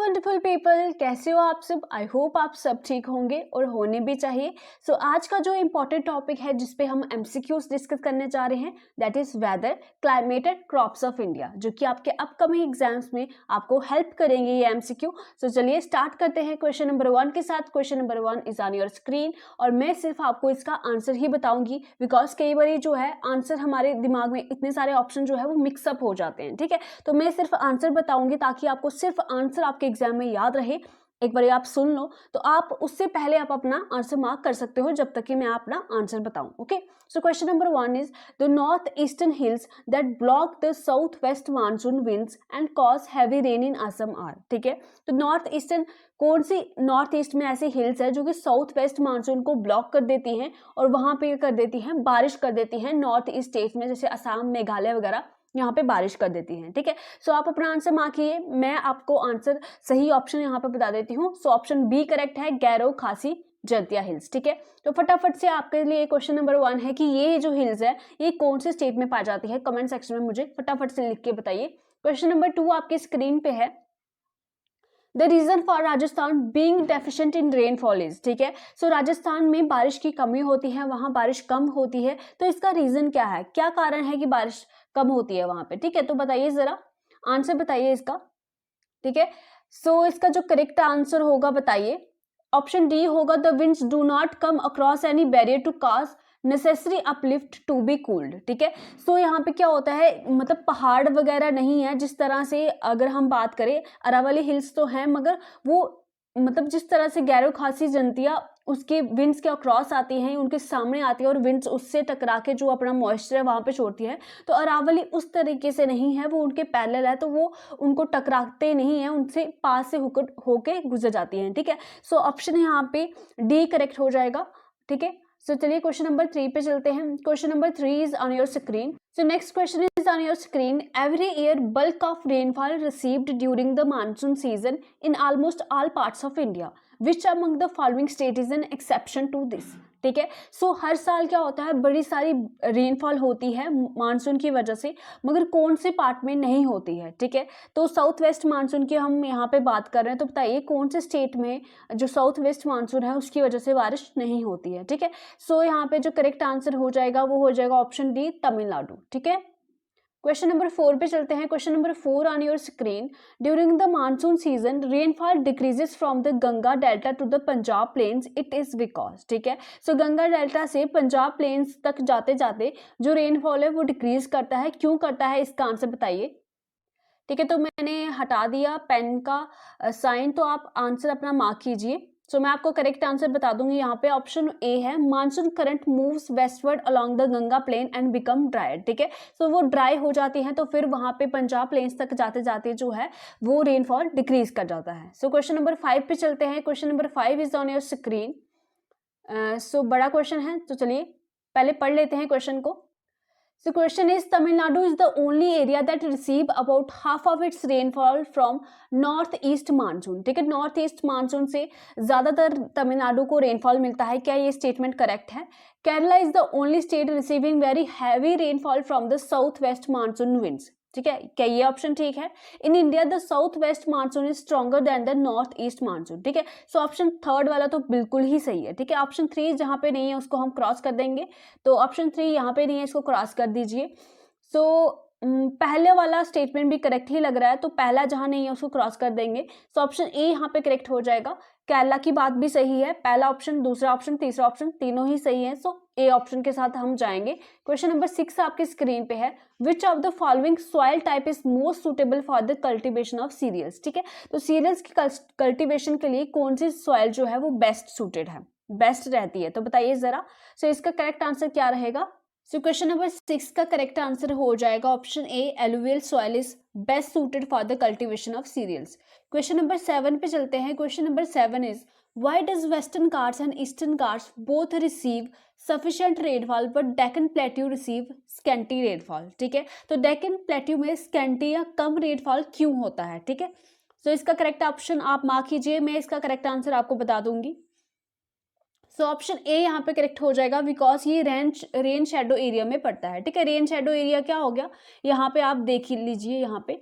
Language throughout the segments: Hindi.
वंडरफुल पीपल, कैसे हो आप सब। आई होप आप सब ठीक होंगे और होने भी चाहिए। सो आज का जो इम्पोर्टेंट टॉपिक है जिसपे हम एमसीक्यूज डिस्कस करने जा रहे हैं that is whether, climate and crops of India, जो कि आपके अपकमिंग एग्जाम्स में आपको हेल्प करेंगे ये एमसीक्यू। सो चलिए स्टार्ट करते हैं क्वेश्चन नंबर 1 के साथ। Question number 1 is on your screen और मैं सिर्फ आपको इसका आंसर ही बताऊंगी बिकॉज कई बार जो है आंसर हमारे दिमाग में इतने सारे ऑप्शन जो है वो मिक्सअप हो जाते हैं। ठीक है, तो मैं सिर्फ आंसर बताऊंगी ताकि आपको सिर्फ आंसर आपके एग्जाम में याद रहे। एक बार आप सुन लो तो आप उससे पहले आप अपना आंसर मार्क कर सकते हो जब तक कि मैं अपना आंसर बताऊं। Okay, so question number 1 is the north eastern hills that block the south west monsoon winds and cause heavy rain in Assam are. ठीक है, तो नॉर्थ ईस्टर्न कौन सी नॉर्थ ईस्ट में ऐसी हिल्स है जो कि साउथ वेस्ट मानसून को ब्लॉक कर देती हैं और वहां पे कर देती हैं, बारिश कर देती हैं नॉर्थ ईस्ट स्टेट में, जैसे असम, मेघालय वगैरह यहाँ पे बारिश कर देती हैं। ठीक है, सो आप अपना आंसर मार्किए। मैं आपको आंसर सही ऑप्शन यहाँ पे बता देती हूँ। सो ऑप्शन बी करेक्ट है, गैरो, खासी, जैंतिया हिल्स। ठीक है, तो फटाफट से आपके लिए क्वेश्चन नंबर 1 है कि ये जो हिल्स है ये कौन से स्टेट में पाई जाती है, कमेंट सेक्शन में मुझे फटाफट से लिख के बताइए। क्वेश्चन नंबर 2 आपकी स्क्रीन पे है, the reason for Rajasthan being deficient in rainfall is. ठीक है, सो राजस्थान में बारिश की कमी होती है, वहां बारिश कम होती है, तो इसका रीजन क्या है, क्या कारण है कि बारिश कम होती है वहां पे। ठीक है, तो बताइए जरा, आंसर बताइए इसका। ठीक है, सो इसका जो करेक्ट आंसर होगा बताइए, ऑप्शन डी होगा, the winds do not come across any barrier to cause necessary uplift to be cooled. ठीक है, सो यहाँ पे क्या होता है, मतलब पहाड़ वगैरह नहीं है जिस तरह से, अगर हम बात करें अरावली हिल्स तो हैं मगर वो मतलब जिस तरह से गैरो, खासी, जंतिया उसके विंड्स के अक्रॉस आती हैं, उनके सामने आती है और विंड्स उससे टकरा के जो अपना मॉइस्चर है वहां पे छोड़ती है, तो अरावली उस तरीके से नहीं है, वो उनके पैरेलल है, तो वो उनको टकराते नहीं है, उनसे पास से होके गुजर जाती हैं। ठीक है, सो ऑप्शन यहाँ पे डी करेक्ट हो जाएगा। ठीक है, सो चलिए क्वेश्चन नंबर 3 पे चलते हैं। Question number 3 is on your screen. So next question is on your screen. Every year, bulk of rainfall received during the monsoon season in almost all parts of India. Which among the following state is an exception to this? ठीक है, सो हर साल क्या होता है, बड़ी सारी रेनफॉल होती है मानसून की वजह से, मगर कौन से पार्ट में नहीं होती है। ठीक है, तो साउथ वेस्ट मानसून की हम यहाँ पे बात कर रहे हैं, तो बताइए कौन से स्टेट में जो साउथ वेस्ट मानसून है उसकी वजह से बारिश नहीं होती है। ठीक है, सो यहाँ पे जो करेक्ट आंसर हो जाएगा वो हो जाएगा ऑप्शन डी, तमिलनाडु। ठीक है, क्वेश्चन नंबर 4 पे चलते हैं। Question number 4 on your screen, during the monsoon season rainfall decreases from the Ganga delta to the Punjab plains, it is because. ठीक है, सो गंगा डेल्टा से पंजाब प्लेन्स तक जाते जाते जो रेनफॉल है वो डिक्रीज करता है, क्यों करता है इसका आंसर बताइए। ठीक है, तो मैंने हटा दिया पेन का साइन, तो आप आंसर अपना मार्क कीजिए। सो मैं आपको करेक्ट आंसर बता दूंगी, यहाँ पे ऑप्शन ए है, monsoon current moves westward along the Ganga plain and become dry. ठीक है, सो वो ड्राई हो जाती है तो फिर वहां पे पंजाब प्लेन्स तक जाते जाते जो है वो रेनफॉल डिक्रीज कर जाता है। सो क्वेश्चन नंबर 5 पे चलते हैं। Question number 5 is on your screen. So बड़ा क्वेश्चन है, तो चलिए पहले पढ़ लेते हैं क्वेश्चन को। So question is, Tamil Nadu is the only area that receive about half of its rainfall from north east monsoon. ठीक है, नॉर्थ ईस्ट मानसून से ज्यादातर तमिलनाडु को रेनफॉल मिलता है, क्या ये स्टेटमेंट करेक्ट है। Kerala is the only state receiving very heavy rainfall from the south west monsoon winds. ठीक है, क्या ये ऑप्शन ठीक है। In India the south west monsoon is stronger than the north east monsoon. ठीक है, सो ऑप्शन थर्ड वाला तो बिल्कुल ही सही है। ठीक है, ऑप्शन 3 जहां पे नहीं है उसको हम क्रॉस कर देंगे, तो ऑप्शन 3 यहाँ पे नहीं है, इसको क्रॉस कर दीजिए। सो पहले वाला स्टेटमेंट भी करेक्ट ही लग रहा है, तो पहला जहां नहीं है उसको क्रॉस कर देंगे। सो ऑप्शन ए यहाँ पे करेक्ट हो जाएगा। केरला की बात भी सही है, पहला ऑप्शन, दूसरा ऑप्शन, तीसरा ऑप्शन तीनों ही सही है, सो ए ऑप्शन के साथ हम जाएंगे। क्वेश्चन नंबर 6 आपकी स्क्रीन पे है, which of the following soil type is most suitable for the cultivation of cereals. ठीक है, तो सीरियल्स की कल्टिवेशन के लिए कौन सी सॉइल जो है वो बेस्ट सूटेड है, बेस्ट रहती है, तो बताइए जरा। सो इसका करेक्ट आंसर क्या रहेगा। सो क्वेश्चन नंबर 6 का करेक्ट आंसर हो जाएगा option A, alluvial soil is best suited for the cultivation of cereals. Question number 7 पे चलते हैं। Question number 7 is, why does western Ghats and eastern Ghats both receive sufficient rainfall but Deccan plateau receive scanty rainfall. ठीक है, तो डेक्कन प्लेट्यू में स्कैंटी या कम रेनफॉल क्यों होता है। ठीक है, सो इसका करेक्ट ऑप्शन आप मार्क कीजिए, मैं इसका करेक्ट आंसर आपको बता दूंगी। सो ऑप्शन ए यहाँ पे करेक्ट हो जाएगा, बिकॉज ये रेन शेडो एरिया में पड़ता है। ठीक है, रेन शेडो एरिया क्या हो गया, यहाँ पे आप देख लीजिए, यहाँ पे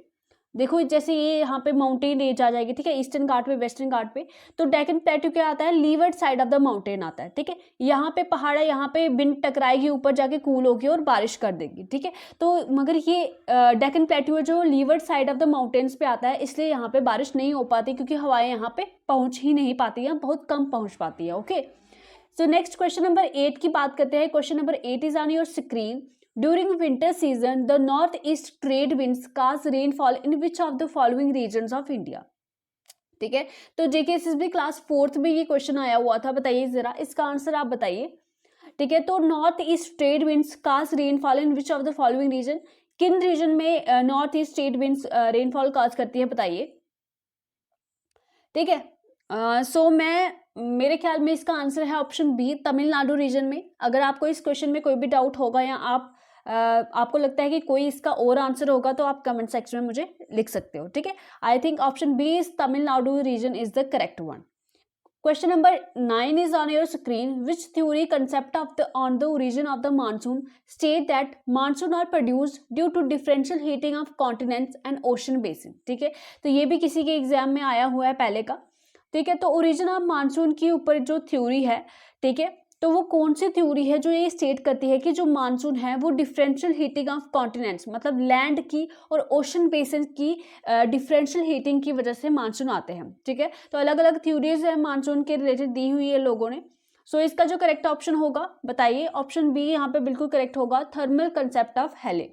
देखो जैसे ये यहाँ पे माउंटेन रेंज आ जाएगी, ठीक है, ईस्टर्न घाट पे, वेस्टर्न घाट पे। तो डेक्कन प्लेट्यू क्या आता है, levered side of the mountain आता है, ठीक है। यहाँ पे पहाड़ है, यहाँ पे विंड टकराएगी, ऊपर जाके कूल होगी और बारिश कर देगी, ठीक है। तो मगर ये डेक्कन प्लेट्यू जो levered side of the mountains पे आता है, इसलिए यहाँ पे बारिश नहीं हो पाती, क्योंकि हवाएं यहाँ पे पहुंच ही नहीं पाती है, बहुत कम पहुंच पाती है। Okay, so next question number 8 की बात करते हैं। Question number 8 is on your screen. During winter season, the northeast trade winds cause rainfall in which of the following regions of India? ठीक है, तो जेकेएसएसबी क्लास 4th में ये क्वेश्चन आया हुआ था, बताइए जरा इसका आंसर आप बताइए। ठीक है, तो north east trade winds cause rainfall in which of the following region, किन रीजन में north east trade winds rainfall cause करती है, बताइए। ठीक है, सो मेरे ख्याल में इसका आंसर है ऑप्शन बी, तमिलनाडु रीजन में। अगर आपको इस क्वेश्चन में कोई भी डाउट होगा या आपको लगता है कि कोई इसका और आंसर होगा, तो आप कमेंट सेक्शन में मुझे लिख सकते हो। ठीक है, I think option B is Tamil Nadu region is the correct one. Question number 9 is on your screen. Which theory concept on the origin of the monsoon state that monsoon are produced due to differential heating of continents and ocean basin? ठीक है, तो ये भी किसी के एग्जाम में आया हुआ है पहले का। ठीक है, तो ओरिजिन ऑफ मानसून के ऊपर जो थ्योरी है, ठीक है, तो वो कौन सी थ्योरी है जो ये स्टेट करती है कि जो मानसून है वो डिफरेंशियल हीटिंग ऑफ कॉन्टिनेंट्स, मतलब लैंड की और ओशन बेसिन की डिफरेंशियल हीटिंग की वजह से मानसून आते हैं। ठीक है, तो अलग अलग थ्योरीज है मानसून के रिलेटेड दी हुई है लोगों ने। सो इसका जो करेक्ट ऑप्शन होगा बताइए, ऑप्शन बी यहाँ पे बिल्कुल करेक्ट होगा, थर्मल कंसेप्ट ऑफ हेले।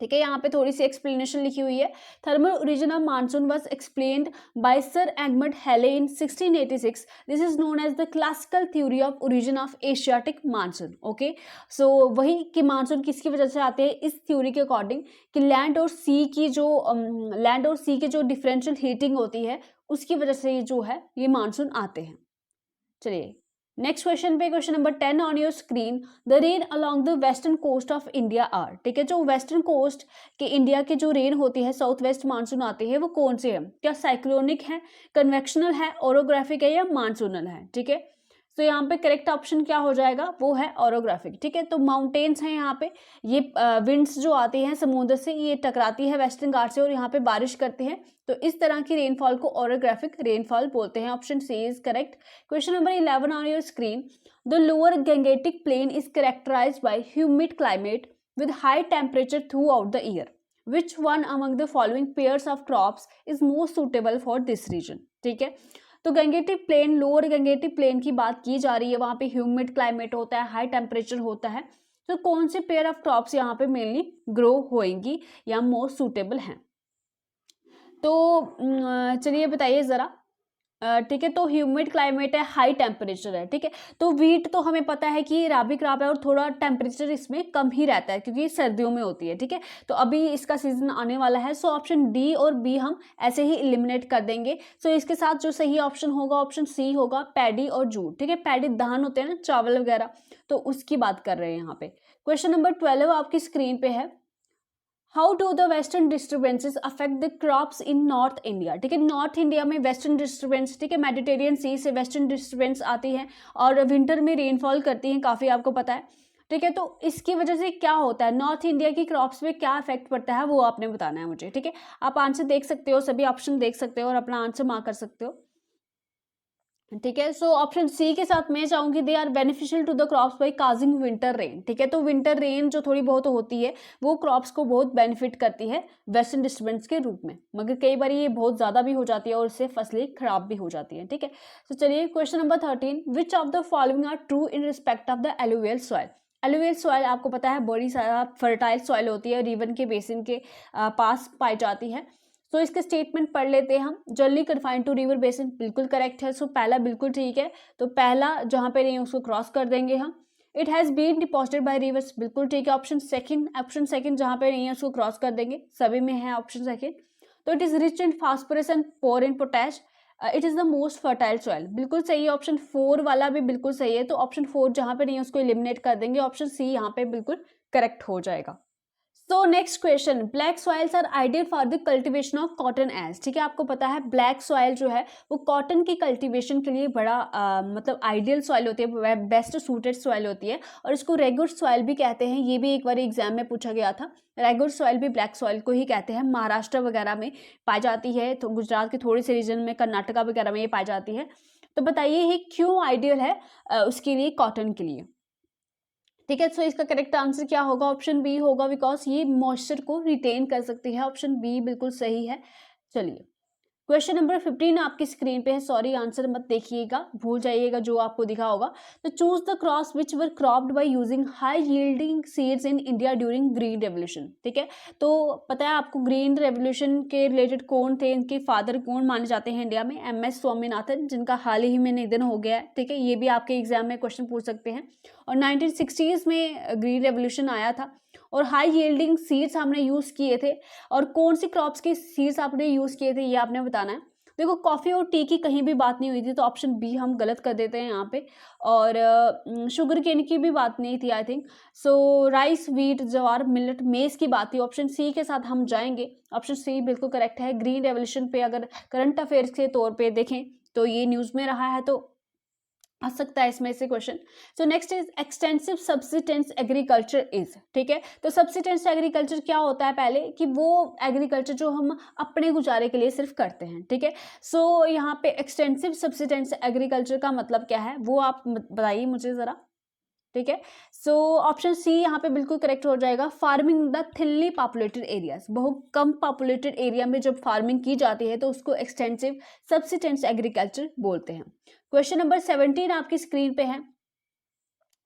ठीक है, यहाँ पे थोड़ी सी एक्सप्लेनेशन लिखी हुई है। Thermal origin of monsoon was explained by sir Edmund Halley in 1686। This is known as the classical theory of origin of Asiatic monsoon. Okay, so वही कि मानसून किसकी वजह से आते हैं, इस थ्योरी के अकॉर्डिंग कि लैंड और सी की जो डिफरेंशियल हीटिंग होती है उसकी वजह से जो है ये मानसून आते हैं। चलिए नेक्स्ट क्वेश्चन पे, question number 10 on your screen. The rain along the western coast of India are. ठीक है, जो वेस्टर्न कोस्ट के इंडिया के जो रेन होती है, साउथ वेस्ट मानसून आती है, वो कौन से है, क्या साइक्लोनिक है, कन्वेक्शनल है, ओरोग्राफिक है या मानसूनल है। ठीक है, तो यहाँ पे करेक्ट ऑप्शन क्या हो जाएगा, वो है ओरोग्राफिक। ठीक है, तो माउंटेन्स हैं यहाँ पे, ये विंड्स जो आती हैं समुद्र से, ये टकराती है वेस्टर्न घाट से और यहाँ पे बारिश करते हैं, तो इस तरह की रेनफॉल को ओरोग्राफिक रेनफॉल बोलते हैं। Option C is correct. Question number 11 on your screen. The lower Gangetic plain is characterized by humid climate with high temperature throughout the year. Which one among the following pairs of crops is most suitable for this region. ठीक है, तो Gangetic plain, lower Gangetic plain की बात की जा रही है, वहां पे ह्यूमिड क्लाइमेट होता है, हाई टेम्परेचर होता है, तो कौन से पेयर ऑफ क्रॉप्स यहाँ पे मेनली ग्रो होएंगी या मोस्ट सूटेबल हैं। तो चलिए बताइए जरा। ठीक है, तो ह्यूमिड क्लाइमेट है, हाई टेम्परेचर है। ठीक है, तो वीट तो हमें पता है कि राबी क्रॉप है और थोड़ा टेम्परेचर इसमें कम ही रहता है क्योंकि सर्दियों में होती है। ठीक है, तो अभी इसका सीजन आने वाला है, सो ऑप्शन डी और बी हम ऐसे ही एलिमिनेट कर देंगे। सो इसके साथ जो सही ऑप्शन होगा ऑप्शन सी होगा, पैडी और जूट। ठीक है, पैडी धान होते हैं ना, चावल वगैरह, तो उसकी बात कर रहे हैं यहाँ पे। क्वेश्चन नंबर 12 आपकी स्क्रीन पे है। How do the western disturbances affect the crops in north India. ठीक है, नॉर्थ इंडिया में वेस्टर्न डिस्टर्बेंस, ठीक है, मेडिटेरियन सी से वेस्टर्न डिस्टर्बेंस आती है और विंटर में रेनफॉल करती हैं काफ़ी, आपको पता है। ठीक है, तो इसकी वजह से क्या होता है, नॉर्थ इंडिया की क्रॉप्स में क्या इफेक्ट पड़ता है, वो आपने बताना है मुझे। ठीक है, आप आंसर देख सकते हो, सभी ऑप्शन देख सकते हो और अपना आंसर मार्क कर सकते हो। ठीक है, सो ऑप्शन सी के साथ मैं चाहूंगी, they are beneficial to the crops by causing winter rain. ठीक है, तो विंटर रेन जो थोड़ी बहुत होती है वो क्रॉप्स को बहुत बेनिफिट करती है वेस्टर्न डिस्टर्बेंस के रूप में, मगर कई बार ये बहुत ज़्यादा भी हो जाती है और इससे फसलें खराब भी हो जाती हैं। ठीक है, तो चलिए question number 13। Which of the following are true in respect of the alluvial soil. Alluvial soil आपको पता है बड़ी सारा फर्टाइल सॉइल होती है, रिवन के बेसिन के पास पाई जाती है। तो इसके स्टेटमेंट पढ़ लेते हैं हम। Generally confined to river basin बिल्कुल करेक्ट है, सो पहला बिल्कुल ठीक है, तो पहला जहाँ पे नहीं उसको क्रॉस कर देंगे हम। It has been deposited by rivers बिल्कुल ठीक है, ऑप्शन सेकंड जहाँ पे नहीं है उसको क्रॉस कर देंगे, सभी में है ऑप्शन सेकंड। तो it is rich in phosphorus and poor in potash, it is the most fertile soil बिल्कुल सही है, ऑप्शन 4 वाला भी बिल्कुल सही है, तो ऑप्शन 4 जहाँ पे नहीं है उसको एलिमिनेट कर देंगे, ऑप्शन सी यहाँ पे बिल्कुल करेक्ट हो जाएगा। तो next question, black soils are ideal for the cultivation of cotton as, ठीक है, आपको पता है ब्लैक सॉइल जो है वो कॉटन की कल्टीवेशन के लिए बड़ा मतलब आइडियल सॉइल होती है, बेस्ट सूटेड सॉइल होती है, और इसको रेगुड सॉइल भी कहते हैं। ये भी एक बार एग्जाम में पूछा गया था। रेगुड सॉइल भी ब्लैक सॉइल को ही कहते हैं। महाराष्ट्र वगैरह में पाई जाती है, तो गुजरात के थोड़े से रीजन में, कर्नाटका वगैरह में ये पाई जाती है। तो बताइए ये क्यों आइडियल है उसके लिए, कॉटन के लिए, ठीक है। सो इसका करेक्ट आंसर क्या होगा? ऑप्शन बी होगा, बिकॉज ये मॉइस्चर को रिटेन कर सकती है। ऑप्शन बी बिल्कुल सही है। चलिए क्वेश्चन नंबर 15 आपकी स्क्रीन पे है, सॉरी आंसर मत देखिएगा, भूल जाइएगा जो आपको दिखा होगा। तो choose the crops which were cropped by using high yielding seeds in India during green revolution, ठीक है। तो पता है आपको ग्रीन रेवोल्यूशन के रिलेटेड कौन थे, इनके फादर कौन माने जाते हैं इंडिया में? MS स्वामीनाथन, जिनका हाल ही में निधन हो गया है, ठीक है। ये भी आपके एग्जाम में क्वेश्चन पूछ सकते हैं। और 1960s में ग्रीन रेवोल्यूशन आया था, और हाई यील्डिंग सीड्स हमने यूज़ किए थे। और कौन सी क्रॉप्स के सीड्स आपने यूज़ किए थे ये आपने बताना है। देखो कॉफ़ी और टी की कहीं भी बात नहीं हुई थी, तो ऑप्शन बी हम गलत कर देते हैं यहाँ पे। और शुगर केन की भी बात नहीं थी I think. So rice, wheat, jowar, millet, मेज की बात थी। ऑप्शन सी के साथ हम जाएंगे। ऑप्शन सी बिल्कुल करेक्ट है। ग्रीन रेवोल्यूशन पे अगर करंट अफेयर्स के तौर पे देखें तो ये न्यूज़ में रहा है, तो आ सकता है इसमें से question. So next is extensive subsistence agriculture is, ठीक है। तो सब्सिस्टेंस एग्रीकल्चर क्या होता है? पहले कि वो एग्रीकल्चर जो हम अपने गुजारे के लिए सिर्फ करते हैं, ठीक है। सो यहाँ पे एक्सटेंसिव सब्सिस्टेंस एग्रीकल्चर का मतलब क्या है वो आप बताइए मुझे ज़रा, ठीक है। सो ऑप्शन सी यहाँ पे बिल्कुल करेक्ट हो जाएगा। Farming the thinly populated areas, बहुत कम पॉपुलेटेड एरिया में जब फार्मिंग की जाती है तो उसको एक्सटेंसिव सब्सिस्टेंस एग्रीकल्चर बोलते हैं। क्वेश्चन नंबर 17 आपकी स्क्रीन पे है।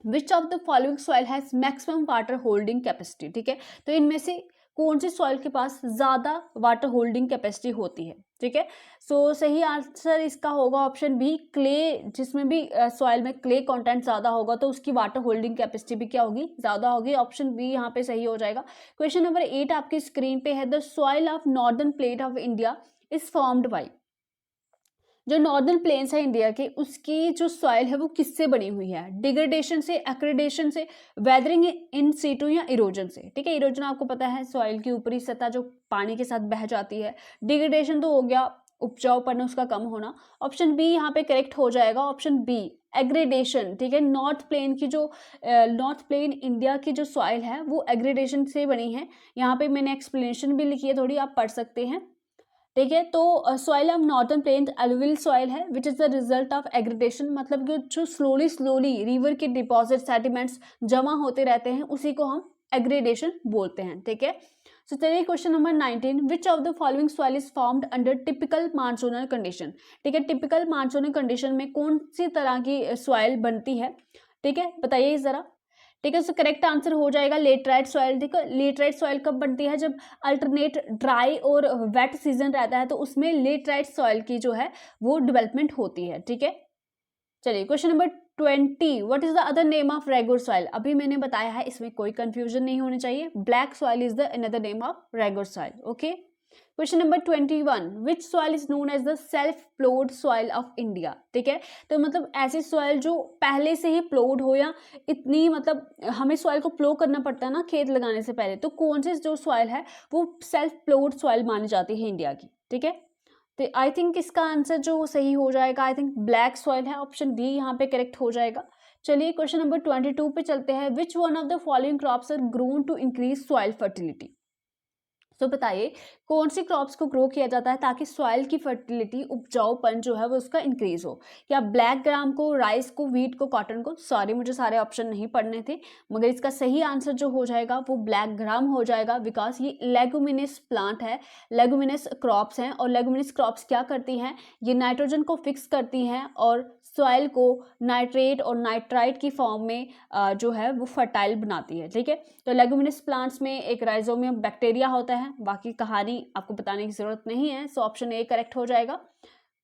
Which of the following soil has maximum water holding capacity, ठीक है। तो इनमें से कौन सी सॉइल के पास ज़्यादा वाटर होल्डिंग कैपेसिटी होती है, ठीक है। सो सही आंसर इसका होगा ऑप्शन बी, क्ले। जिसमें भी सॉइल में क्ले कंटेंट ज़्यादा होगा तो उसकी वाटर होल्डिंग कैपेसिटी भी क्या होगी? ज़्यादा होगी। ऑप्शन बी यहाँ पे सही हो जाएगा। क्वेश्चन नंबर 8 आपकी स्क्रीन पे है। The soil of northern plate of India is formed by, जो नॉर्दर्न प्लेन्स है इंडिया के, उसकी जो सॉइल है वो किससे बनी हुई है? डिग्रेडेशन से, एक्रेडेशन से, वेदरिंग इन सीटू, या इरोजन से, ठीक है। इरोजन आपको पता है सॉइल की ऊपरी सतह जो पानी के साथ बह जाती है। डिग्रेडेशन तो हो गया उपजाऊपन उसका कम होना। ऑप्शन बी यहाँ पे करेक्ट हो जाएगा। ऑप्शन बी एग्रेडेशन, ठीक है। नॉर्थ प्लेन की जो नॉर्थ प्लेन इंडिया की जो सॉइल है वो एग्रेडेशन से बनी है। यहाँ पे मैंने एक्सप्लेनेशन भी लिखी है थोड़ी, आप पढ़ सकते हैं, ठीक है। तो soil of northern plain alluvial soil है which is the result of aggradation, मतलब कि जो स्लोली रिवर के डिपॉजिट सेडिमेंट्स जमा होते रहते हैं उसी को हम एग्रीडेशन बोलते हैं, ठीक है। सो चलिए question number 19, which of the following soil is formed under typical monsoonal condition, ठीक है। टिपिकल मानसूनल कंडीशन में कौन सी तरह की सॉइल बनती है, ठीक है, बताइए जरा, ठीक है। सो करेक्ट आंसर हो जाएगा लेटराइट सॉइल। देखो लेटराइट सॉइल कब बनती है? जब अल्टरनेट ड्राई और वेट सीजन रहता है तो उसमें लेटराइट सॉइल की जो है वो डेवलपमेंट होती है, ठीक है। चलिए question number 20, what is the other name of regular soil? अभी मैंने बताया है, इसमें कोई कंफ्यूजन नहीं होनी चाहिए। Black soil is the another name of regular soil, okay. Question number 21, which soil is known as the self ploughed soil of India, ठीक है। तो मतलब ऐसी सॉइल जो पहले से ही प्लोड हो, या इतनी मतलब हमें सॉइल को प्लो करना पड़ता है ना खेत लगाने से पहले, तो कौन सी जो सॉइल है वो सेल्फ प्लोड सॉइल मानी जाती है इंडिया की, ठीक है। तो आई थिंक इसका आंसर जो सही हो जाएगा, आई थिंक ब्लैक सॉइल है। ऑप्शन डी यहाँ पे करेक्ट हो जाएगा। चलिए क्वेश्चन नंबर 22 पे चलते हैं। Which one of the following crops are grown to increase soil fertility, तो बताइए कौन सी क्रॉप्स को ग्रो किया जाता है ताकि सॉइल की फर्टिलिटी, उपजाऊपन जो है वो उसका इंक्रीज हो? क्या ब्लैक ग्राम को, राइस को, व्हीट को, कॉटन को? सॉरी मुझे सारे ऑप्शन नहीं पढ़ने थे, मगर इसका सही आंसर जो हो जाएगा वो ब्लैक ग्राम हो जाएगा, बिकॉज ये लेगुमिनस प्लांट है, लेगुमिनस क्रॉप्स हैं। और लेगुमिनस क्रॉप्स क्या करती हैं? ये नाइट्रोजन को फिक्स करती हैं और सॉइल को नाइट्रेट और नाइट्राइट की फॉर्म में जो है वो फर्टाइल बनाती है, ठीक है। तो लेगुमिनस प्लांट्स में एक राइजोमियम बैक्टीरिया होता है, बाकी कहानी आपको बताने की जरूरत नहीं है। सो ऑप्शन ए करेक्ट हो जाएगा।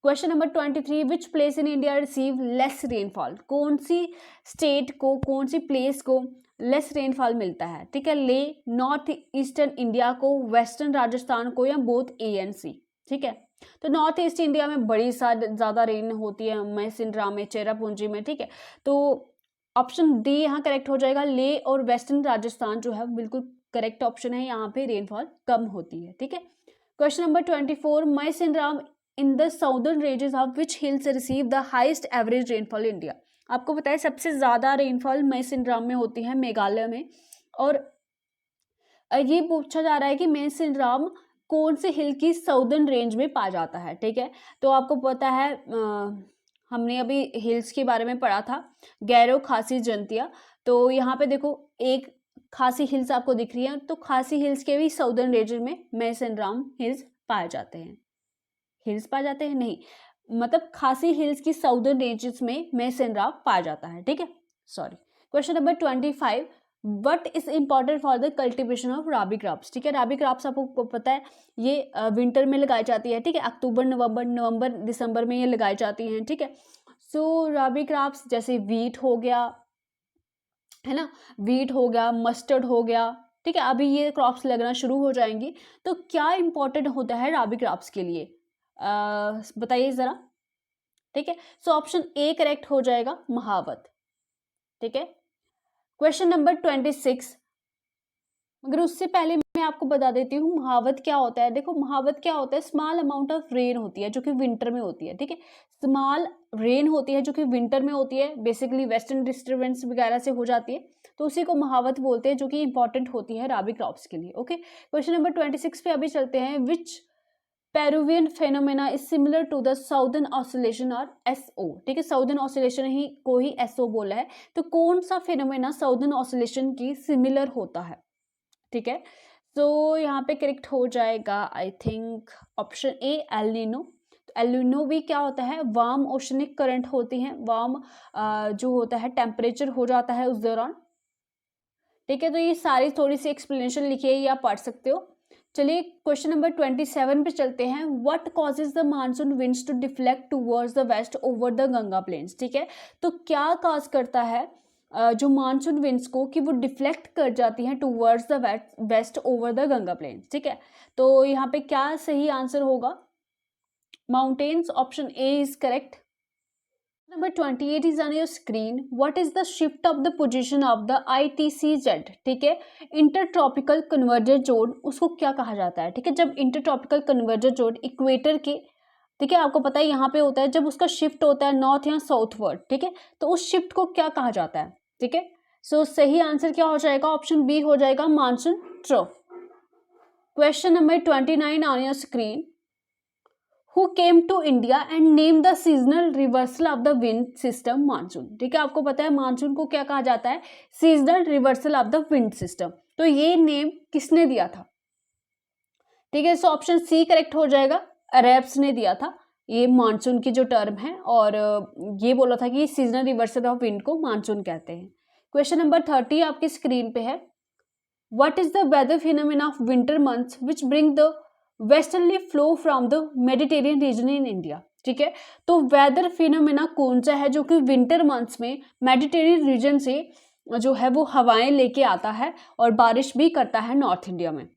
Question number 23, which place in India receive less rainfall? कौन सी स्टेट को, कौन सी प्लेस को लेस रेनफॉल मिलता है, ठीक है। ले, नॉर्थ ईस्टर्न इंडिया को, वेस्टर्न राजस्थान को, या बोथ ANC, ठीक है। तो नॉर्थ ईस्ट इंडिया में बड़ी ज़्यादा रेन होती है, मैसिंड्रा में, चेरापूंजी में, ठीक है। तो ऑप्शन डी यहाँ करेक्ट हो जाएगा। ले और वेस्टर्न राजस्थान जो है बिल्कुल करेक्ट ऑप्शन है, यहाँ पे रेनफॉल कम होती है, ठीक है। Question number 24, Mawsynram in the southern ranges of which hills receive the highest average rainfall India. आपको पता है सबसे ज़्यादा रेनफॉल माइसिनराम में होती है, मेघालय में। और ये पूछा जा रहा है कि माइसिनराम कौन से हिल की साउदर्न रेंज में पाया जाता है, ठीक है। तो आपको पता है हमने अभी हिल्स के बारे में पढ़ा था, गैरो, खासी, जंतिया। तो यहाँ पे देखो एक खासी हिल्स आपको दिख रही है, तो खासी हिल्स के भी साउदर्न रीजन में माइसिनराम हिल्स पाए जाते हैं। हिल्स पाए जाते हैं नहीं, मतलब खासी हिल्स की साउदर्न रेंजेस में माइसिनराम पाया जाता है, ठीक है। Sorry. Question number 25, what is important for the cultivation of rabi crops, ठीक है। राबी क्रॉप्स आपको पता है ये विंटर में लगाई जाती है, ठीक है। अक्टूबर, नवंबर, दिसंबर में ये लगाई जाती हैं, ठीक है। सो राबी क्रॉप्स जैसे वीट हो गया, है ना, वीट हो गया, मस्टर्ड हो गया, ठीक है। अभी ये क्रॉप्स लगना शुरू हो जाएंगी। तो क्या इंपॉर्टेंट होता है राबी क्रॉप्स के लिए, बताइए ज़रा, ठीक है। सो ऑप्शन ए करेक्ट हो जाएगा, महावत, ठीक है। क्वेश्चन नंबर 26, मगर उससे पहले मैं आपको बता देती हूँ महावत क्या होता है। देखो महावत क्या होता है, स्मॉल अमाउंट ऑफ रेन होती है जो कि विंटर में होती है, ठीक है। स्मॉल रेन होती है जो कि विंटर में होती है, बेसिकली वेस्टर्न डिस्टर्बेंस वगैरह से हो जाती है, तो उसी को महावत बोलते हैं, जो कि इंपॉर्टेंट होती है राबी क्रॉप्स के लिए, ओके। क्वेश्चन नंबर 26 पे अभी चलते हैं, which Peruvian phenomena is similar to the southern oscillation और एसओ, ठीक है। साउदर्न ऑसिलेशन ही को ही एसओ बोला है, तो कौन सा फेनोमेना साउदर्न ऑसिलेशन की सिमिलर होता है, ठीक है। तो यहाँ पे करेक्ट हो जाएगा आई think option A, El Nino. तो एल नीनो भी क्या होता है, वार्म ओशनिक करंट होती हैं, वार्म जो होता है टेम्परेचर हो जाता है उस दौरान, ठीक है। तो ये सारी थोड़ी सी एक्सप्लेनेशन लिखी है, ये आप पढ़ सकते हो। चलिए क्वेश्चन नंबर 27 पे चलते हैं, what causes the monsoon winds to deflect towards the west over the Ganga plains, ठीक है। तो क्या कॉज करता है जो मानसून विंड्स को कि वो डिफ्लेक्ट कर जाती हैं towards the west over the Ganga plains, ठीक है। तो यहाँ पे क्या सही आंसर होगा, mountains, option A is correct. Number 28 is on your screen. What is the shift of the position of the ITCZ, ठीक है। इंटरट्रॉपिकल कन्वर्जर जोन उसको क्या कहा जाता है, ठीक है। जब इंटरट्रॉपिकल कन्वर्जर जोन इक्वेटर के, ठीक है, आपको पता है यहाँ पे होता है, जब उसका शिफ्ट होता है नॉर्थ या साउथवर्ड, ठीक है, तो उस शिफ्ट को क्या कहा जाता है, ठीक है। सो सही आंसर क्या हो जाएगा, ऑप्शन बी हो जाएगा, monsoon trough. Question number 29 on your screen, who came to India and named the seasonal reversal of the wind system monsoon, ठीक है। आपको पता है मानसून को क्या कहा जाता है, seasonal reversal of the wind system. तो ये नेम किसने दिया था, ठीक है। सो ऑप्शन सी करेक्ट हो जाएगा, अरेब्स ने दिया था ये मानसून की जो टर्म है, और ये बोला था कि सीजनल रिवर्सल ऑफ विंड को मानसून कहते हैं। क्वेश्चन नंबर 30 आपकी स्क्रीन पे है, what is the weather phenomena of winter months which bring the westernly flow from the Mediterranean region in India, ठीक है। तो वेदर फिनोमेना कौन सा है जो कि विंटर मंथ्स में मेडिटेरियन रीजन से जो है वो हवाएं लेके आता है और बारिश भी करता है नॉर्थ इंडिया में।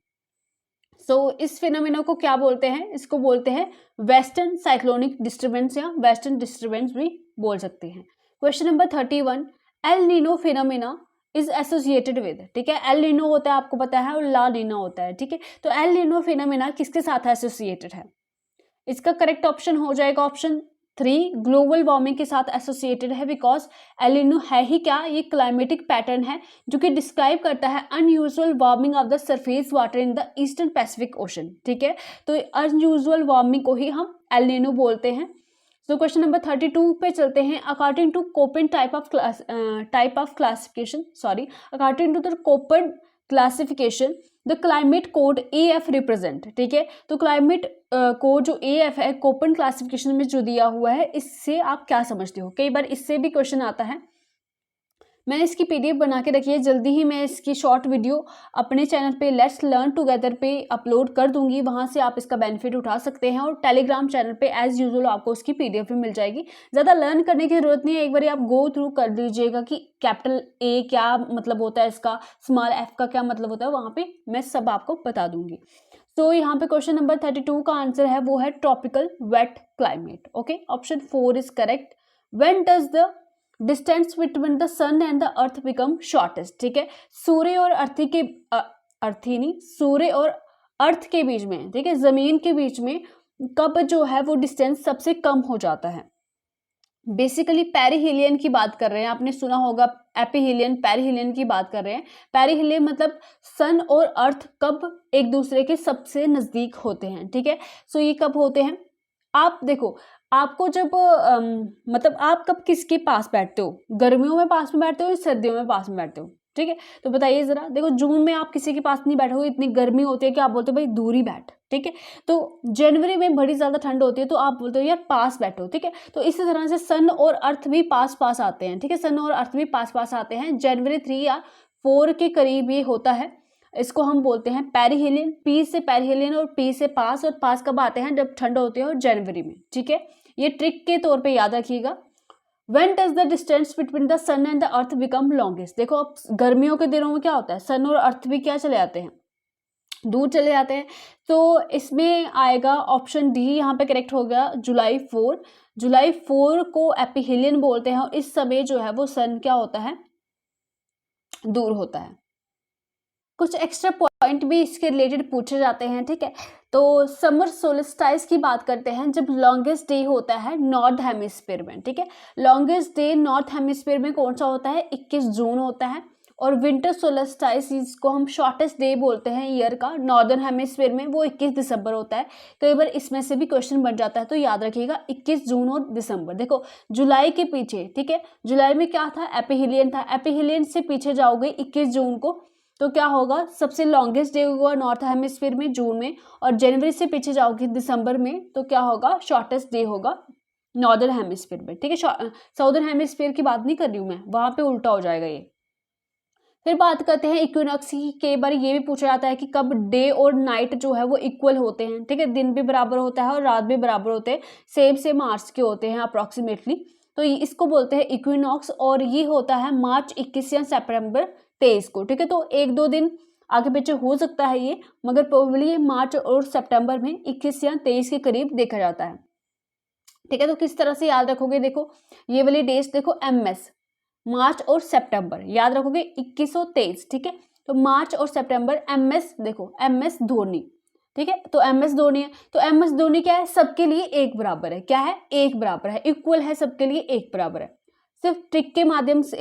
सो इस फिनोमेना को क्या बोलते हैं, इसको बोलते हैं वेस्टर्न साइक्लोनिक डिस्टर्बेंस या वेस्टर्न डिस्टर्बेंस भी बोल सकते हैं। Question number 31, El Nino phenomena is associated with, ठीक है। एल नीनो होता है आपको पता है, और ला नीना होता है, ठीक है। तो एल नीनो फिनोमेना किसके साथ एसोसिएटेड है, इसका करेक्ट ऑप्शन हो जाएगा ऑप्शन 3, ग्लोबल वार्मिंग के साथ एसोसिएटेड है, बिकॉज एल नीनो है ही क्या, ये क्लाइमेटिक पैटर्न है जो कि डिस्क्राइब करता है unusual warming of the surface water in the eastern Pacific ocean, ठीक है। तो अनयूजुअल वार्मिंग को ही हम एल नीनो बोलते हैं। तो क्वेश्चन नंबर 32 पे चलते हैं, according to Koppen type of classification, according to the Koppen classification the climate code AF represent, ठीक है। तो क्लाइमेट कोड जो AF है कोपेन क्लासिफिकेशन में जो दिया हुआ है, इससे आप क्या समझते हो, कई बार इससे भी क्वेश्चन आता है। मैंने इसकी PDF बना के रखी है, जल्दी ही मैं इसकी शॉर्ट वीडियो अपने चैनल पे लेट्स लर्न टुगेदर पे अपलोड कर दूंगी, वहाँ से आप इसका बेनिफिट उठा सकते हैं। और टेलीग्राम चैनल पे एज यूजुअल आपको उसकी PDF भी मिल जाएगी। ज़्यादा लर्न करने की जरूरत नहीं है, एक बार आप गो थ्रू कर लीजिएगा कि कैपिटल A क्या मतलब होता है इसका, स्मॉल f का क्या मतलब होता है, वहाँ पे मैं सब आपको बता दूंगी। तो यहाँ पे क्वेश्चन नंबर 32 का आंसर है वो है tropical wet climate, okay. Option 4 is correct. When does the distance between the sun and the earth become shortest, ठीक है। सूर्य और अर्थ के अर्थ ही नहीं, सूर्य और अर्थ के बीच में, ठीक है, जमीन के बीच में कब जो है वो डिस्टेंस सबसे कम हो जाता है? बेसिकली पेरिहिलियन की बात कर रहे हैं, आपने सुना होगा एपिहिलियन, पेरिहिलियन की बात कर रहे हैं। पेरिहिलियन मतलब सन और अर्थ कब एक दूसरे के सबसे नजदीक होते हैं, ठीक है। सो ये कब होते हैं? आप देखो, आपको जब मतलब आप कब किसके पास बैठते हो? गर्मियों में पास में बैठते हो या सर्दियों में पास में बैठते हो? ठीक है, तो बताइए जरा। देखो, जून में आप किसी के पास नहीं बैठोगे, इतनी गर्मी होती है कि आप बोलते हो भाई दूर ही बैठ, ठीक है। तो जनवरी में बड़ी ज्यादा ठंड होती है तो आप बोलते हो यार पास बैठो, ठीक है। तो इसी तरह से सन और अर्थ भी पास पास आते हैं, ठीक है, सन और अर्थ भी पास पास आते हैं। जनवरी 3 या 4 के करीब ये होता है। इसको हम बोलते हैं पेरिहिलियन, पी से पेरिहिलियन और पी से पास, और पास कब आते हैं? जब ठंड होती है, और जनवरी में, ठीक है। ये ट्रिक के तौर पे याद रखिएगा। When does the distance between the sun and the earth become longest? देखो, अब गर्मियों के दिनों में क्या होता है, सन और अर्थ भी क्या चले जाते हैं, दूर चले जाते हैं। तो इसमें आएगा ऑप्शन डी, यहाँ पे करेक्ट हो गया, जुलाई 4। जुलाई 4 को एपिहिलियन बोलते हैं, और इस समय जो है वो सन क्या होता है, दूर होता है। कुछ एक्स्ट्रा पॉइंट भी इसके रिलेटेड पूछे जाते हैं, ठीक है। तो समर सोलिस्टाइस की बात करते हैं, जब लॉन्गेस्ट डे होता है नॉर्थ हेमिस्फीयर में, ठीक है। लॉन्गेस्ट डे नॉर्थ हेमिस्फीयर में कौन सा होता है? 21 जून होता है। और विंटर सोलिस्टाइस, जिसको हम शॉर्टेस्ट डे बोलते हैं ईयर का नॉर्दर्न हेमिस्फीयर में, वो 21 दिसंबर होता है। कई बार इसमें से भी क्वेश्चन बन जाता है, तो याद रखिएगा 21 जून और दिसंबर। देखो, जुलाई के पीछे, ठीक है, जुलाई में क्या था? एपिहिलियन था। एपिहिलियन से पीछे जाओगे 21 जून को, तो क्या होगा? सबसे लॉन्गेस्ट डे होगा नॉर्थ हेमिस्फीयर में जून में। और जनवरी से पीछे जाओगे दिसंबर में, तो क्या होगा? शॉर्टेस्ट डे होगा नॉर्दर्न हेमिस्फीयर में, ठीक है। साउदर्न हेमिस्फीयर की बात नहीं कर रही हूँ मैं, वहां पे उल्टा हो जाएगा ये। फिर बात करते हैं इक्विनॉक्स की। कई बार ये भी पूछा जाता है कि कब डे और नाइट जो है वो इक्वल होते हैं, ठीक है, दिन भी बराबर होता है और रात भी बराबर होते हैं, सेम आवर्स के होते हैं अप्रोक्सीमेटली। तो इसको बोलते हैं इक्विनॉक्स, और ये होता है मार्च 21 या सितंबर 23 को, ठीक है। तो 1-2 दिन आगे पीछे हो सकता है ये, मगर प्रोबेबली मार्च और सितंबर में 21 या 23 के करीब देखा जाता है, ठीक है। तो किस तरह से याद रखोगे? देखो, ये वाली डेट्स देखो, MS मार्च और सितंबर याद रखोगे, 21 और 23, ठीक है। तो मार्च और सितंबर। MS देखो, MS धोनी, ठीक है। तो MS धोनी है, तो MS धोनी क्या है? सबके लिए एक बराबर है। क्या है? एक बराबर है, इक्वल है, सबके लिए एक बराबर है। सिर्फ ट्रिक के माध्यम से,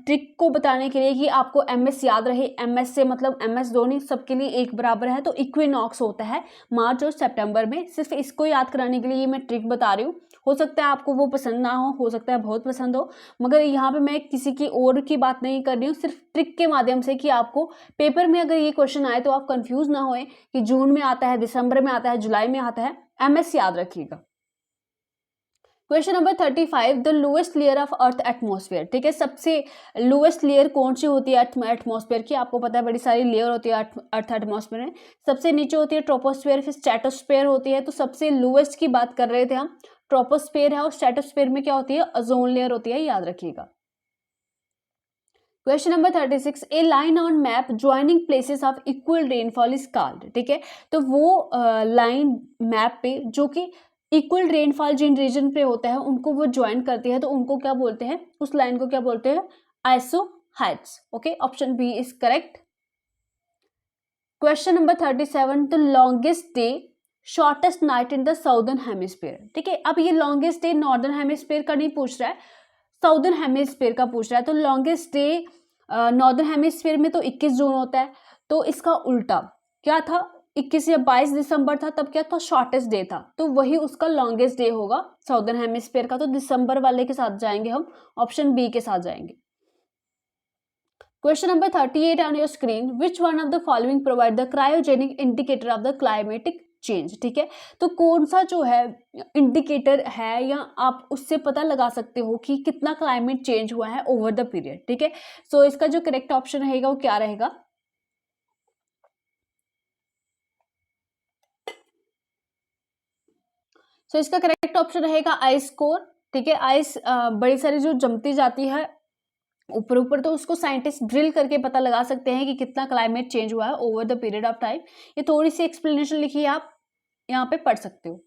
ट्रिक को बताने के लिए कि आपको MS याद रहे, MS से मतलब MS धोनी सबके लिए एक बराबर है। तो इक्विनॉक्स होता है मार्च और सितंबर में, सिर्फ इसको याद कराने के लिए ये मैं ट्रिक बता रही हूँ। हो सकता है आपको वो पसंद ना हो सकता है बहुत पसंद हो, मगर यहाँ पे मैं किसी की और की बात नहीं कर रही हूँ, सिर्फ ट्रिक के माध्यम से कि आपको पेपर में अगर ये क्वेश्चन आए तो आप कंफ्यूज ना होए कि जून में आता है, दिसंबर में आता है, जुलाई में आता है। MS याद रखिएगा। Question number 35, the lowest layer of earth atmosphere, ठीक है। सबसे लोएस्ट लेयर कौन सी होती है एटमॉस्फेयर की? आपको पता है बड़ी सारी लेयर होती है अर्थ एटमॉस्फेयर में। सबसे नीचे होती है ट्रोपोस्फेयर, फिर स्ट्रेटोस्फेयर होती है। तो सबसे लोएस्ट की बात कर रहे थे हम, ट्रोपोस्फेयर है, और स्ट्रेटोस्फेयर में क्या होती है? ओजोन लेयर होती है, याद रखिएगा। Question number 36, A line on map joining places of equal rainfall is called, ठीक है। तो वो लाइन मैप पे जो कि इक्वल रेनफॉल जिन रीजन पे होता है उनको वो ज्वाइन करती है, तो उनको क्या बोलते हैं? उस लाइन को क्या बोलते हैं? Isohyets. Okay, option B is correct. Question number 37, the longest day shortest night in the southern hemisphere, ठीक है। अब ये लॉन्गेस्ट डे नॉर्दर्न हेमिस्फीयर का नहीं पूछ रहा है, साउदर्न हेमिस्फीयर का पूछ रहा है। तो लॉन्गेस्ट डे नॉर्दर्न हेमिस्फीयर में तो 21 जून होता है, तो इसका उल्टा क्या था? 21 या 22 दिसंबर था, तब क्या था? शॉर्टेस्ट डे था, तो वही उसका लॉन्गेस्ट डे होगा साउदर्न हेमिस्फीयर का। तो दिसंबर वाले के साथ जाएंगे हम, ऑप्शन बी के साथ जाएंगे। Question number 38 on your screen, which one of the following provide the cryogenic indicator of the climatic change, ठीक है। तो कौन सा जो है इंडिकेटर है, या आप उससे पता लगा सकते हो कि कितना क्लाइमेट चेंज हुआ है ओवर द पीरियड, ठीक है। सो इसका जो करेक्ट ऑप्शन रहेगा वो क्या रहेगा? सो इसका करेक्ट ऑप्शन रहेगा आइस कोर, ठीक है। आइस बड़ी सारी जो जमती जाती है ऊपर ऊपर, तो उसको साइंटिस्ट ड्रिल करके पता लगा सकते हैं कि कितना क्लाइमेट चेंज हुआ है over the period of time. ये थोड़ी सी एक्सप्लेनेशन लिखी है, आप यहाँ पे पढ़ सकते हो।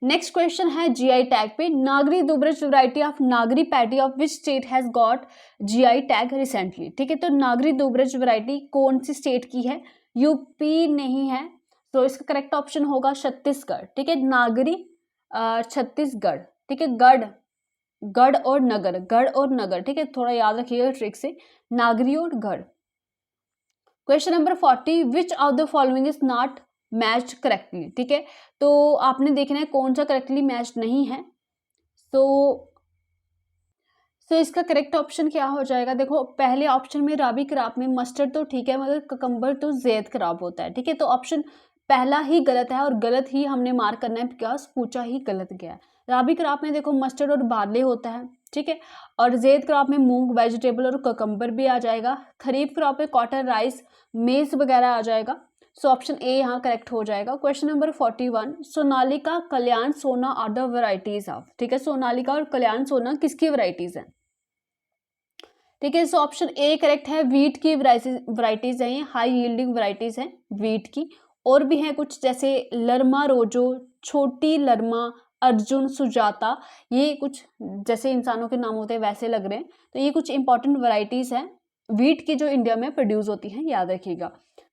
नेक्स्ट क्वेश्चन है जीआई टैग पे, Nagri Dubraj variety of Nagri paddy of which state has got GI tag recently. ठीक है, तो नागरी दुबरज वैरायटी कौन सी स्टेट की है? यूपी नहीं है, तो इसका करेक्ट ऑप्शन होगा छत्तीसगढ़। ठीक है, नागरी छत्तीसगढ़। ठीक है, गढ़ गढ़ और नगर, गढ़ और नगर। ठीक है, थोड़ा याद रखिएगा ट्रिक से, नागरी और गढ़। Question number 40, which of the following is not matched correctly. ठीक है, तो आपने देखना है कौन सा करेक्टली मैच नहीं है। तो इसका करेक्ट ऑप्शन क्या हो जाएगा? देखो, पहले ऑप्शन में राबी क्रॉप में मस्टर्ड तो ठीक है, मगर ककम्बर तो जैद क्रॉप होता है। ठीक है, तो ऑप्शन पहला ही गलत है और गलत ही हमने मार्क करना है बिकॉज पूछा ही गलत गया है। राबी क्रॉप में देखो मस्टर्ड और बार्ले होता है। ठीक है, और जैद क्रॉप में मूंग, वेजिटेबल और ककम्बर भी आ जाएगा। खरीफ क्रॉप में कॉटन, राइस, मेज वगैरह आ जाएगा। सो ऑप्शन ए यहाँ करेक्ट हो जाएगा। क्वेश्चन नंबर 41, सोनालिका, कल्याण, सोना आर द वैरायटीज ऑफ। ठीक है, सोनालिका और कल्याण सोना किसकी वैरायटीज हैं? ठीक है, सो ऑप्शन ए करेक्ट है, वीट की वैरायटीज हैं, ये हाई यील्डिंग वैरायटीज हैं वीट की। और भी हैं कुछ, जैसे लरमा रोजो, छोटी लरमा, अर्जुन, सुजाता, ये कुछ जैसे इंसानों के नाम होते हैं वैसे लग रहे हैं। तो ये कुछ इंपॉर्टेंट वैरायटीज हैं वीट की जो इंडिया में प्रोड्यूस होती हैं, याद रखिएगा।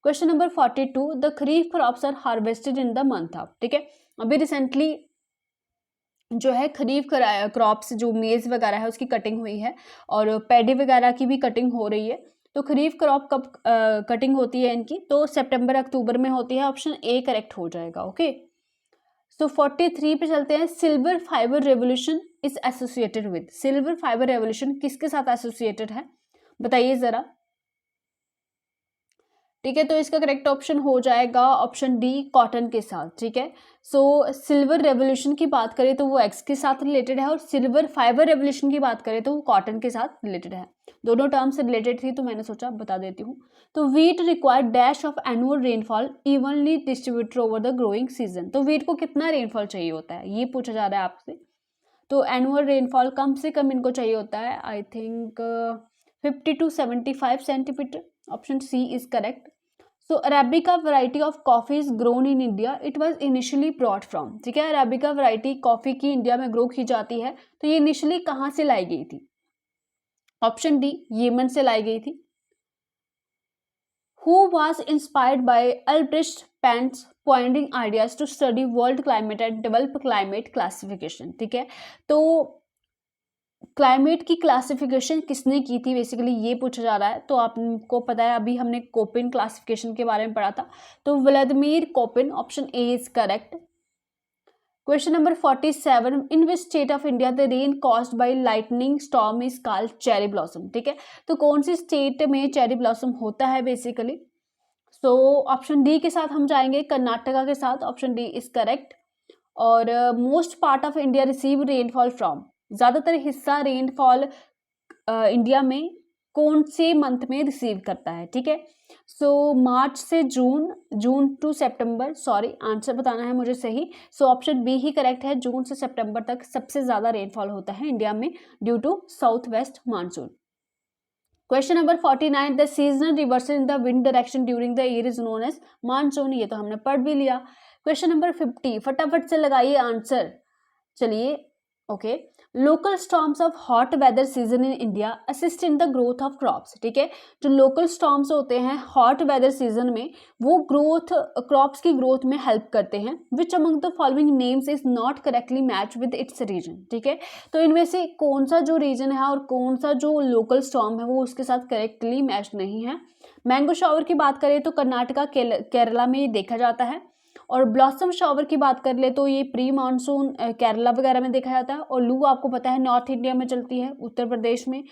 Question number 42, the kharif crops are harvested in the month of. ठीक है, अभी रिसेंटली जो है खरीफ क्रॉप्स जो मेज वगैरह है उसकी कटिंग हुई है और पैडी वगैरह की भी कटिंग हो रही है। तो खरीफ क्रॉप कब कटिंग होती है इनकी? तो सितंबर अक्टूबर में होती है। ऑप्शन ए करेक्ट हो जाएगा। ओके, सो 43 पे चलते हैं। Silver fibre revolution is associated with. Silver fibre revolution किसके साथ एसोसिएटेड है, बताइए जरा। ठीक है, तो इसका करेक्ट ऑप्शन हो जाएगा ऑप्शन डी, कॉटन के साथ। ठीक है, सो सिल्वर रेवोल्यूशन की बात करें तो वो एग्स के साथ रिलेटेड है और सिल्वर फाइबर रेवोल्यूशन की बात करें तो वो कॉटन के साथ रिलेटेड है। दोनों टर्म्स रिलेटेड थी तो मैंने सोचा बता देती हूँ। तो wheat require dash of annual rainfall evenly distributed over the growing season. तो वीट को कितना रेनफॉल चाहिए होता है, ये पूछा जा रहा है आपसे। तो एनुअल रेनफॉल कम से कम इनको चाहिए होता है, I think 50 to 75 centimetre. Option C is correct. So arabica variety of coffee is grown in India, it was initially brought from. ठीक है, अरेबिका वैरायटी कॉफी की इंडिया में ग्रो की जाती है, तो ये इनिशियली कहाँ से लाई गई थी? ऑप्शन डी, यमन से लाई गई थी। Who was inspired by Albrecht Pant's pointing ideas to study world climate and develop climate classification? ठीक है, तो क्लाइमेट की क्लासिफिकेशन किसने की थी, बेसिकली ये पूछा जा रहा है। तो आपको पता है अभी हमने कोपिन क्लासिफिकेशन के बारे में पढ़ा था, तो Vladimir Koppen. Option A is correct. Question number 47, in which state of India the rain caused by lightning storm is called cherry blossom. ठीक है, तो कौन सी स्टेट में चेरी ब्लॉसम होता है बेसिकली? सो ऑप्शन डी के साथ हम जाएंगे, कर्नाटका के साथ। Option D is correct. और most part of India receive rainfall from, ज़्यादातर हिस्सा रेनफॉल इंडिया में कौन से मंथ में रिसीव करता है? ठीक है, सो मार्च से जून, जून टू सितंबर, सॉरी आंसर बताना है मुझे सही। सो ऑप्शन बी ही करेक्ट है, जून से सितंबर तक सबसे ज़्यादा रेनफॉल होता है इंडिया में due to south west monsoon. Question number 49, the seasonal reversal in the wind direction during the year is known as monsoon. ये तो हमने पढ़ भी लिया। क्वेश्चन नंबर 50, फटाफट से लगाइए आंसर। चलिए, okay, local storms of hot weather season in India assist in the growth of crops. ठीक है, जो लोकल स्टॉर्म्स होते हैं हॉट वेदर सीजन में, वो ग्रोथ क्रॉप्स की ग्रोथ में हेल्प करते हैं। Which among the following names is not correctly match with its region. ठीक है, तो इनमें से कौन सा जो रीजन है और कौन सा जो लोकल स्टॉर्म है वो उसके साथ करेक्टली मैच नहीं है? मैंगो शावर की बात करें तो कर्नाटका केरला में ये देखा जाता है, और ब्लॉसम शावर की बात कर ले तो ये प्री मानसून केरला वगैरह में देखा जाता है। और लू आपको पता है नॉर्थ इंडिया में चलती है, उत्तर प्रदेश में,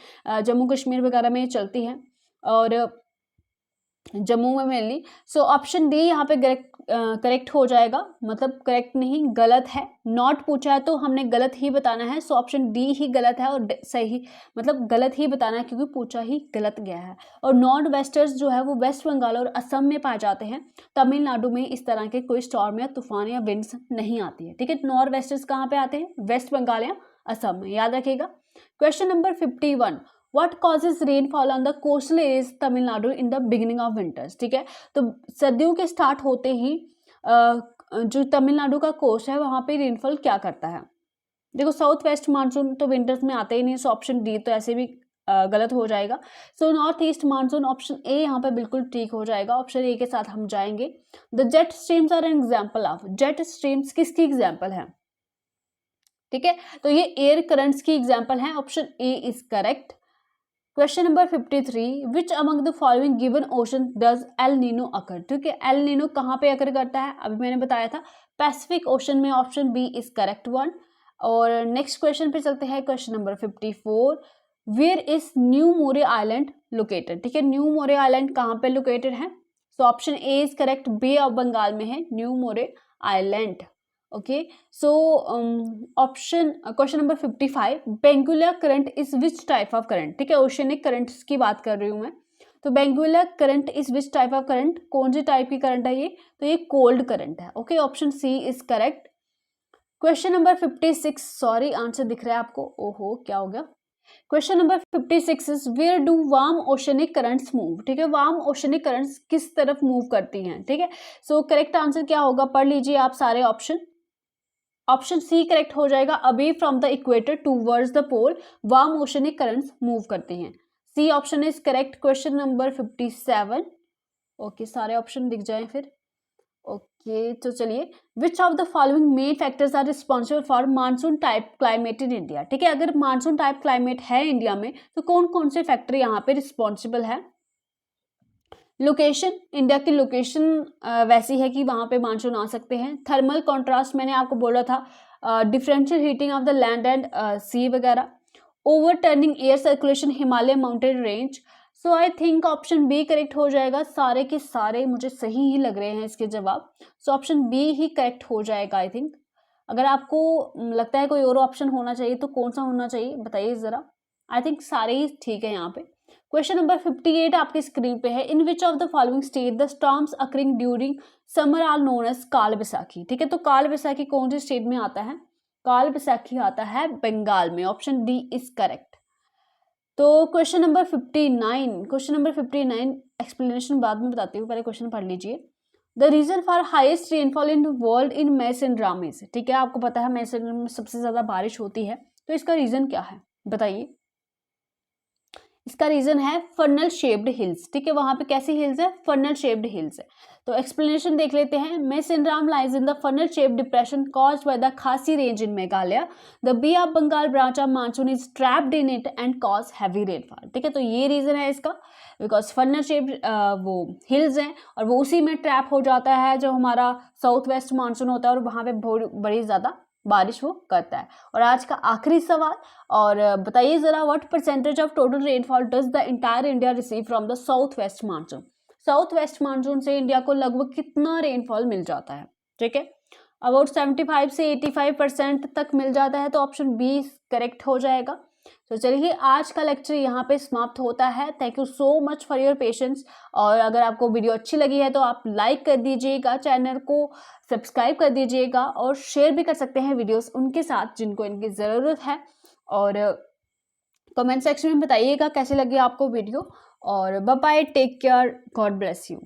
जम्मू कश्मीर वगैरह में चलती है, और जम्मू में मेनली। सो ऑप्शन डी यहाँ पे करेक्ट हो जाएगा, मतलब करेक्ट नहीं गलत है। नॉट पूछा है तो हमने गलत ही बताना है। सो ऑप्शन डी ही गलत है और सही मतलब गलत ही बताना है क्योंकि पूछा ही गलत गया है। और नॉर्थ वेस्टर्स जो है वो वेस्ट बंगाल और असम में पाए जाते हैं। तमिलनाडु में इस तरह के कोई स्टॉर्म या तूफान या विंड्स नहीं आती है। ठीक है, नॉर्थ वेस्टर्स कहाँ पे आते हैं? वेस्ट बंगाल या असम में, याद रखिएगा। Question number 51, What causes rainfall on the coastal areas Tamil Nadu in the beginning of winters? ठीक है, तो सर्दियों के स्टार्ट होते ही जो तमिलनाडु का कोस्ट है वहाँ पे रेनफॉल क्या करता है? देखो साउथ वेस्ट मानसून तो विंटर्स में आते ही नहीं, सो ऑप्शन डी तो ऐसे भी गलत हो जाएगा। So north east monsoon option A यहाँ पे बिल्कुल ठीक हो जाएगा, ऑप्शन ए के साथ हम जाएंगे। The jet streams are an example of, jet streams किसकी एग्जाम्पल है? ठीक है, तो ये एयर करंट्स की एग्जाम्पल है, option A is correct. Question number 53, which among the following given ocean does El Nino occur? ठीक है, एल नीनो कहाँ पे अकर करता है? अभी मैंने बताया था पैसिफिक ओशन में, option B is correct one. और नेक्स्ट क्वेश्चन पे चलते हैं, question number 54, where is New Moore island located? ठीक है, न्यू मोरे आइलैंड कहाँ पे लोकेटेड है? So option A is correct, bay of Bengal में है New Moore island. Okay, so option question number 55, Benguela current is which type of current? ठीक है, ओशियनिक करंट्स की बात कर रही हूँ मैं, तो Benguela current is which type of current? कौन सी टाइप की करंट है ये? तो ये कोल्ड करंट है। Okay, option C is correct. Question number 56, sorry answer दिख रहा है आपको, ओहो क्या हो गया? Question number 56 is where do warm oceanic currents move? ठीक है, वार्म ओशनिक करंट्स किस तरफ मूव करती हैं? ठीक है, सो करेक्ट आंसर क्या होगा? पढ़ लीजिए आप सारे ऑप्शन। ऑप्शन सी करेक्ट हो जाएगा, away from the equator towards the pole warm oceanic currents move करती हैं। C option is correct. Question number 57, okay सारे ऑप्शन दिख जाएं फिर। ओके, तो चलिए, which of the following main factors are responsible for monsoon type climate in India? ठीक है, अगर मानसून टाइप क्लाइमेट है इंडिया में तो कौन कौन से फैक्टर यहाँ पे रिस्पॉन्सिबल है? लोकेशन, इंडिया की लोकेशन वैसी है कि वहाँ पे मानसून आ सकते हैं। थर्मल कॉन्ट्रास्ट मैंने आपको बोला था, differential heating of the land and sea वगैरह। Overturning air circulation, Himalaya mountain range. So I think option B correct हो जाएगा, सारे के सारे मुझे सही ही लग रहे हैं इसके जवाब। सो ऑप्शन बी ही करेक्ट हो जाएगा आई थिंक। अगर आपको लगता है कोई और ऑप्शन होना चाहिए तो कौन सा होना चाहिए बताइए ज़रा। आई थिंक सारे ही ठीक है यहाँ पे। क्वेश्चन नंबर 58 आपकी स्क्रीन पे है, in which of the following state the storms occurring during summer are known as Kal Baisakhi? ठीक है, तो काल बैसाखी कौन से स्टेट में आता है? काल बैसाखी आता है बंगाल में, ऑप्शन डी इज करेक्ट। तो क्वेश्चन नंबर 59 एक्सप्लेनेशन बाद में बताती हूँ, पहले क्वेश्चन पढ़ लीजिए। The reason for highest rainfall in world in Mawsynram is? ठीक है, आपको पता है मैसेंड्राम में सबसे ज्यादा बारिश होती है, तो इसका रीजन क्या है बताइए। इसका रीजन है फनल शेप्ड हिल्स। ठीक है, वहां पे कैसी हिल्स है? फनल शेप्ड हिल्स है। तो एक्सप्लेनेशन देख लेते हैं। Mawsynram lies in the funnel shaped depression caused by the Khasi range in Meghalaya. The Bay of Bengal branch of monsoon is trapped in it and cause heavy rainfall. ठीक है, तो ये रीजन है इसका, बिकॉज फनल शेप्ड वो हिल्स हैं और वो उसी में ट्रैप हो जाता है जो हमारा साउथ वेस्ट मानसून होता है, और वहां पे बड़ी ज्यादा बारिश वो करता है। और आज का आखिरी सवाल, और बताइए जरा, what percentage of total rainfall does the entire India receive from the south west monsoon? South west monsoon से इंडिया को लगभग कितना रेनफॉल मिल जाता है? ठीक है, अबाउट 75 से 85% तक मिल जाता है, तो ऑप्शन बी करेक्ट हो जाएगा। तो चलिए, आज का लेक्चर यहाँ पे समाप्त होता है। Thank you so much for your patience. और अगर आपको वीडियो अच्छी लगी है तो आप लाइक कर दीजिएगा, चैनल को सब्सक्राइब कर दीजिएगा, और शेयर भी कर सकते हैं वीडियोस उनके साथ जिनको इनकी ज़रूरत है। और कमेंट सेक्शन में बताइएगा कैसी लगी आपको वीडियो। और bye bye, take care, God bless you.